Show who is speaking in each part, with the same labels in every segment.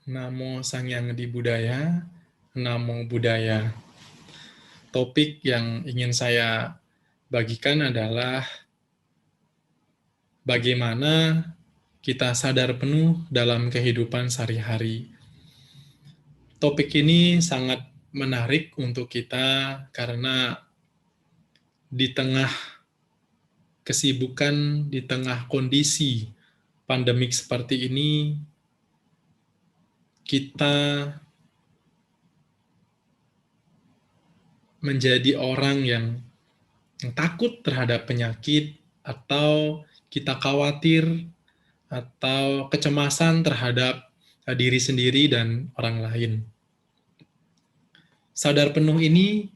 Speaker 1: Namo Sang Hyang Adi Budaya, Namo Buddhaya. Topik yang ingin saya bagikan adalah bagaimana kita sadar penuh dalam kehidupan sehari-hari. Topik ini sangat menarik untuk kita karena di tengah kesibukan, di tengah kondisi pandemik seperti ini, kita menjadi orang yang takut terhadap penyakit, atau kita khawatir atau kecemasan terhadap diri sendiri dan orang lain. Sadar penuh ini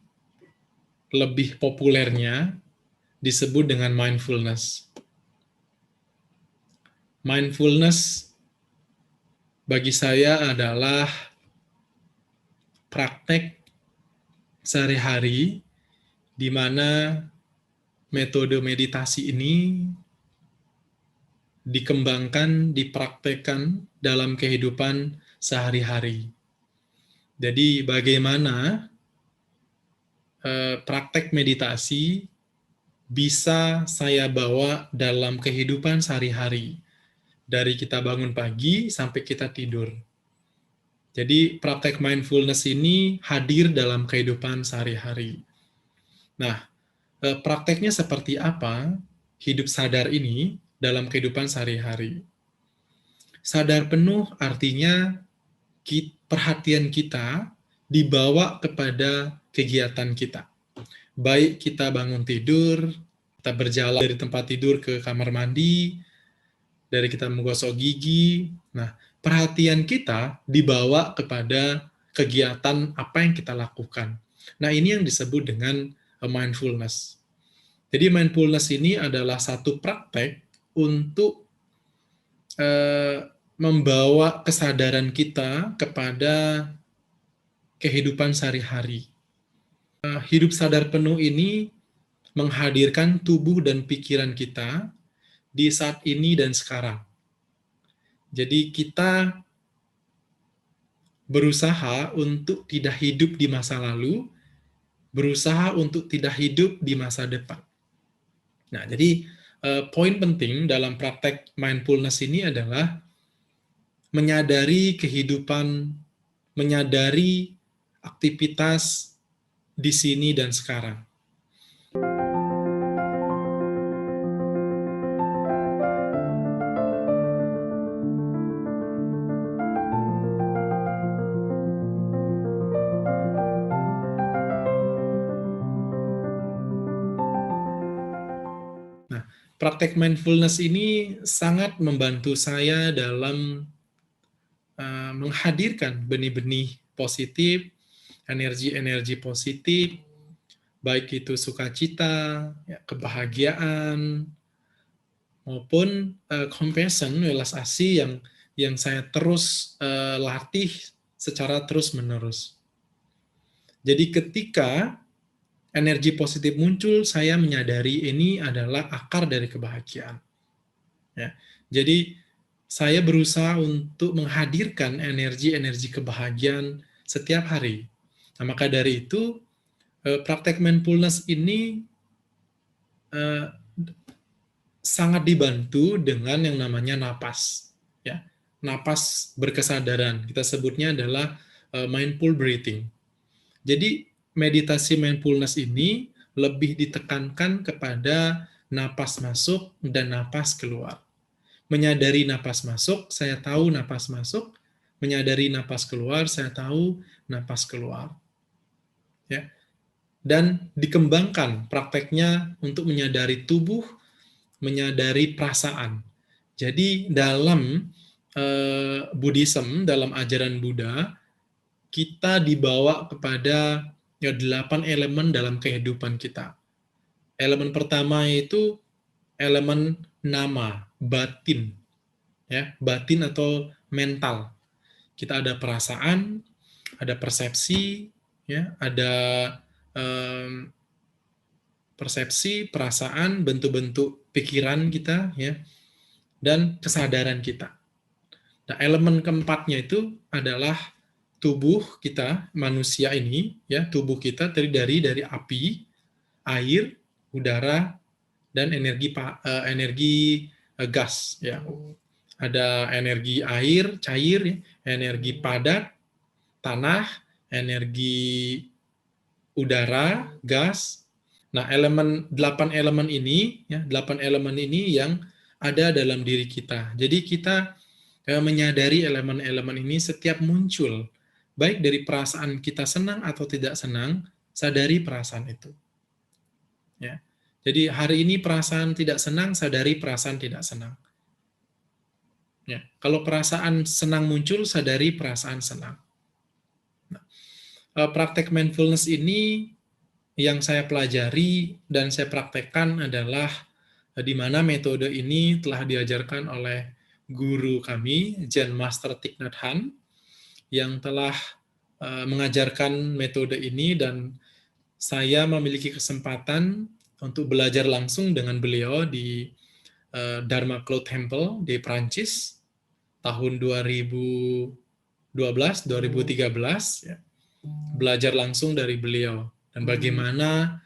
Speaker 1: lebih populernya disebut dengan mindfulness. Mindfulness bagi saya adalah praktek sehari-hari di mana metode meditasi ini dikembangkan, dipraktekkan dalam kehidupan sehari-hari. Jadi bagaimana praktek meditasi bisa saya bawa dalam kehidupan sehari-hari, dari kita bangun pagi sampai kita tidur. Jadi praktek mindfulness ini hadir dalam kehidupan sehari-hari. Nah, prakteknya seperti apa hidup sadar ini dalam kehidupan sehari-hari? Sadar penuh artinya perhatian kita dibawa kepada kegiatan kita. Baik kita bangun tidur, kita berjalan dari tempat tidur ke kamar mandi, dari kita menggosok gigi. Nah, perhatian kita dibawa kepada kegiatan apa yang kita lakukan. Nah, ini yang disebut dengan mindfulness. Jadi mindfulness ini adalah satu praktek untuk membawa kesadaran kita kepada kehidupan sehari-hari. Hidup sadar penuh ini menghadirkan tubuh dan pikiran kita di saat ini dan sekarang. Jadi kita berusaha untuk tidak hidup di masa lalu, berusaha untuk tidak hidup di masa depan. Nah, jadi poin penting dalam praktek mindfulness ini adalah menyadari kehidupan, menyadari aktivitas di sini dan sekarang. Nah, praktek mindfulness ini sangat membantu saya dalam menghadirkan benih-benih positif, energi-energi positif, baik itu sukacita, ya, kebahagiaan, maupun compassion, welas asih yang saya terus latih secara terus-menerus. Jadi ketika energi positif muncul, saya menyadari ini adalah akar dari kebahagiaan. Ya. Jadi saya berusaha untuk menghadirkan energi-energi kebahagiaan setiap hari. Nah, maka dari itu, praktek mindfulness ini sangat dibantu dengan yang namanya napas. Ya. Napas berkesadaran, kita sebutnya adalah mindful breathing. Jadi meditasi mindfulness ini lebih ditekankan kepada napas masuk dan napas keluar. Menyadari napas masuk, saya tahu napas masuk. Menyadari napas keluar, saya tahu napas keluar. Ya. Dan dikembangkan prakteknya untuk menyadari tubuh, menyadari perasaan. Jadi dalam Buddhism, dalam ajaran Buddha, kita dibawa kepada 8 elemen dalam kehidupan kita. Elemen pertama itu elemen nama, batin. Ya, batin atau mental. Kita ada perasaan, ada persepsi, ya, ada persepsi, perasaan, bentuk-bentuk pikiran kita, ya, dan kesadaran kita. Nah, elemen keempatnya itu adalah tubuh kita, manusia ini, ya, tubuh kita terdiri dari api, air, udara, dan energi gas, ya. Ada energi air, cair, ya, energi padat, tanah, energi udara, gas. Nah, 8 elemen ini, ya, 8 elemen ini yang ada dalam diri kita. Jadi kita menyadari elemen-elemen ini setiap muncul, baik dari perasaan kita senang atau tidak senang, sadari perasaan itu. Ya. Jadi hari ini perasaan tidak senang, sadari perasaan tidak senang. Ya. Kalau perasaan senang muncul, sadari perasaan senang. Nah, praktek mindfulness ini yang saya pelajari dan saya praktekkan adalah di mana metode ini telah diajarkan oleh guru kami, Zen Master Thich Nhat Hanh, yang telah mengajarkan metode ini, dan saya memiliki kesempatan untuk belajar langsung dengan beliau di Dharma Cloud Temple di Prancis tahun 2012-2013, ya. Belajar langsung dari beliau dan bagaimana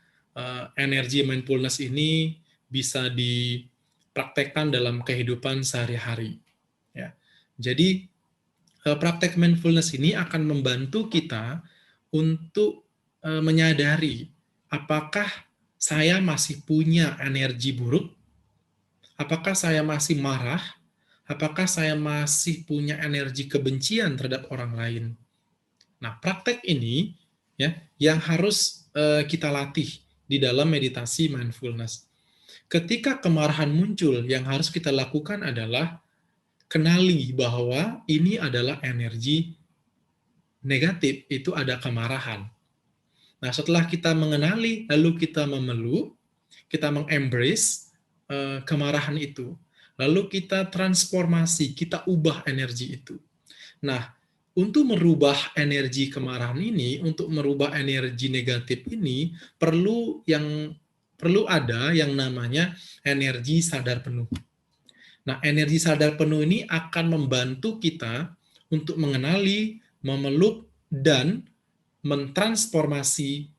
Speaker 1: energi mindfulness ini bisa dipraktekkan dalam kehidupan sehari-hari. Ya. Jadi praktek mindfulness ini akan membantu kita untuk menyadari apakah saya masih punya energi buruk, apakah saya masih marah, apakah saya masih punya energi kebencian terhadap orang lain. Nah, praktek ini ya yang harus kita latih di dalam meditasi mindfulness. Ketika kemarahan muncul, yang harus kita lakukan adalah kenali bahwa ini adalah energi negatif, itu ada kemarahan. Nah, setelah kita mengenali, lalu kita memeluk, kita mengembrace kemarahan itu. Lalu kita transformasi, kita ubah energi itu. Nah, untuk merubah energi kemarahan ini, untuk merubah energi negatif ini, perlu ada yang namanya energi sadar penuh. Nah, energi sadar penuh ini akan membantu kita untuk mengenali, memeluk, dan mentransformasi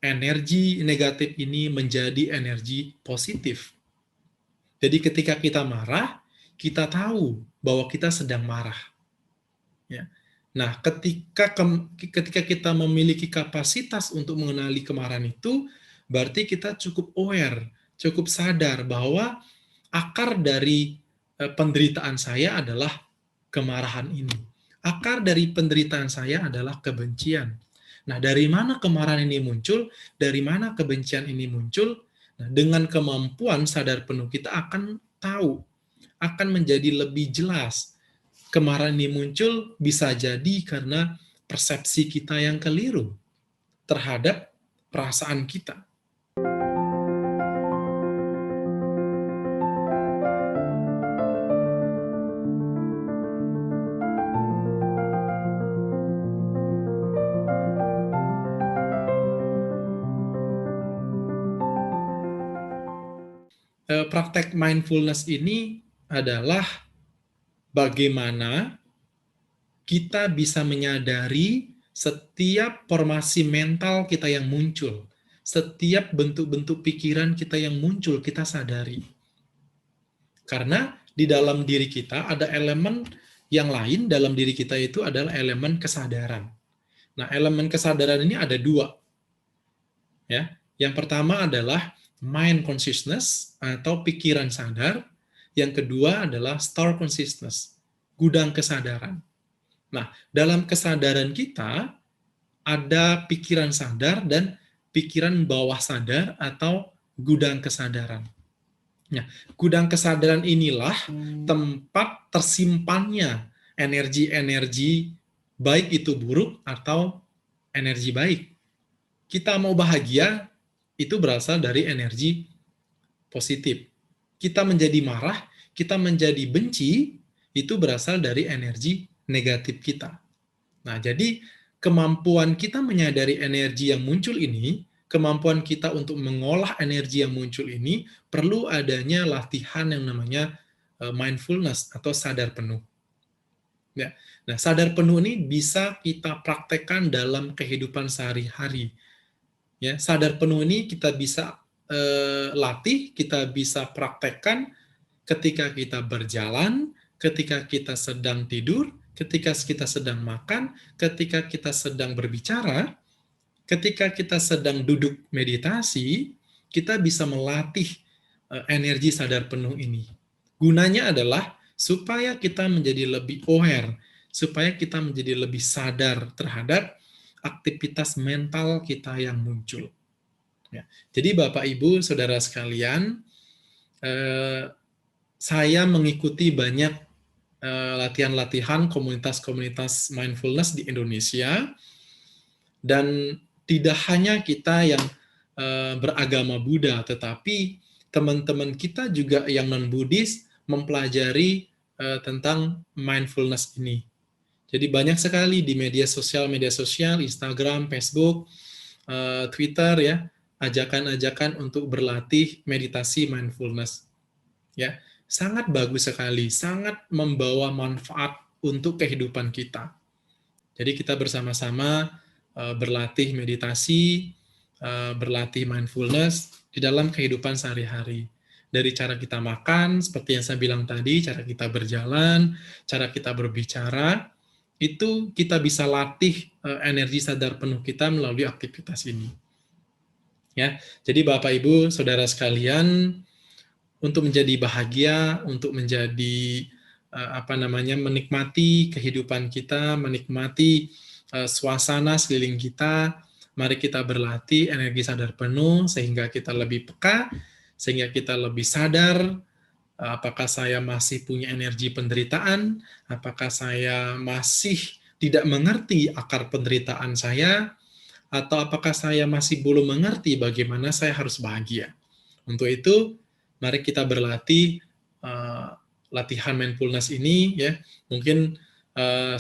Speaker 1: energi negatif ini menjadi energi positif. Jadi ketika kita marah, kita tahu bahwa kita sedang marah. Ya. Nah, ketika kita memiliki kapasitas untuk mengenali kemarahan itu, berarti kita cukup aware, cukup sadar bahwa akar dari penderitaan saya adalah kemarahan ini. Akar dari penderitaan saya adalah kebencian. Nah, dari mana kemarahan ini muncul? Dari mana kebencian ini muncul? Nah, dengan kemampuan sadar penuh kita akan tahu, akan menjadi lebih jelas. Kemarahan ini muncul bisa jadi karena persepsi kita yang keliru terhadap perasaan kita. Praktek mindfulness ini adalah bagaimana kita bisa menyadari setiap formasi mental kita yang muncul, setiap bentuk-bentuk pikiran kita yang muncul, kita sadari. Karena di dalam diri kita ada elemen yang lain, dalam diri kita itu adalah elemen kesadaran. Nah, elemen kesadaran ini ada 2. Ya. Yang pertama adalah mind consciousness atau pikiran sadar. Yang kedua adalah star consciousness, gudang kesadaran. Nah, dalam kesadaran kita ada pikiran sadar dan pikiran bawah sadar atau gudang kesadaran. Nah, gudang kesadaran inilah tempat tersimpannya energi-energi baik itu buruk atau energi baik. Kita mau bahagia, itu berasal dari energi positif. Kita menjadi marah, kita menjadi benci, itu berasal dari energi negatif kita. Nah, jadi kemampuan kita menyadari energi yang muncul ini, kemampuan kita untuk mengolah energi yang muncul ini, perlu adanya latihan yang namanya mindfulness atau sadar penuh. Ya. Nah, sadar penuh ini bisa kita praktekkan dalam kehidupan sehari-hari. Ya, sadar penuh ini kita bisa latih, kita bisa praktekkan ketika kita berjalan, ketika kita sedang tidur, ketika kita sedang makan, ketika kita sedang berbicara, ketika kita sedang duduk meditasi, kita bisa melatih energi sadar penuh ini. Gunanya adalah supaya kita menjadi lebih aware, supaya kita menjadi lebih sadar terhadap aktivitas mental kita yang muncul. Ya. Jadi Bapak Ibu, Saudara sekalian, saya mengikuti banyak latihan-latihan komunitas-komunitas mindfulness di Indonesia, dan tidak hanya kita yang beragama Buddha, tetapi teman-teman kita juga yang non-Buddhis mempelajari tentang mindfulness ini. Jadi banyak sekali di media sosial, Instagram, Facebook, Twitter ya, ajakan-ajakan untuk berlatih meditasi mindfulness. Ya, sangat bagus sekali, sangat membawa manfaat untuk kehidupan kita. Jadi kita bersama-sama berlatih meditasi, berlatih mindfulness di dalam kehidupan sehari-hari. Dari cara kita makan, seperti yang saya bilang tadi, cara kita berjalan, cara kita berbicara, itu kita bisa latih energi sadar penuh kita melalui aktivitas ini. Ya, jadi Bapak Ibu, Saudara sekalian, untuk menjadi bahagia, untuk menjadi menikmati kehidupan kita, menikmati suasana sekeliling kita, mari kita berlatih energi sadar penuh sehingga kita lebih peka, sehingga kita lebih sadar apakah saya masih punya energi penderitaan, apakah saya masih tidak mengerti akar penderitaan saya, atau apakah saya masih belum mengerti bagaimana saya harus bahagia. Untuk itu, mari kita berlatih latihan mindfulness ini ya. Mungkin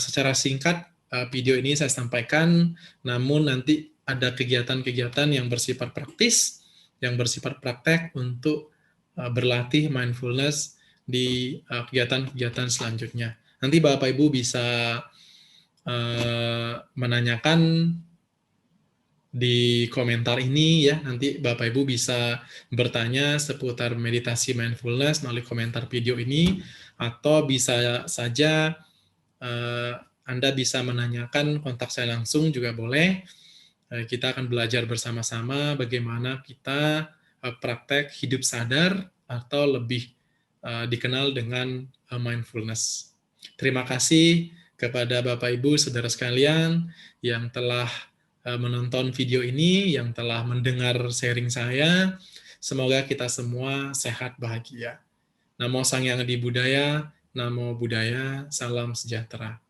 Speaker 1: secara singkat video ini saya sampaikan, namun nanti ada kegiatan-kegiatan yang bersifat praktis, yang bersifat praktek untuk berlatih mindfulness di kegiatan-kegiatan selanjutnya. Nanti Bapak Ibu bisa menanyakan di komentar ini ya, nanti Bapak Ibu bisa bertanya seputar meditasi mindfulness melalui komentar video ini, atau bisa saja Anda bisa menanyakan kontak saya langsung juga boleh. Kita akan belajar bersama-sama bagaimana kita praktek hidup sadar atau lebih dikenal dengan mindfulness. Terima kasih kepada Bapak Ibu Saudara sekalian yang telah menonton video ini, yang telah mendengar sharing saya. Semoga kita semua sehat bahagia. Namo Sang Hyang Adi Budaya, Namo Buddhaya, salam sejahtera.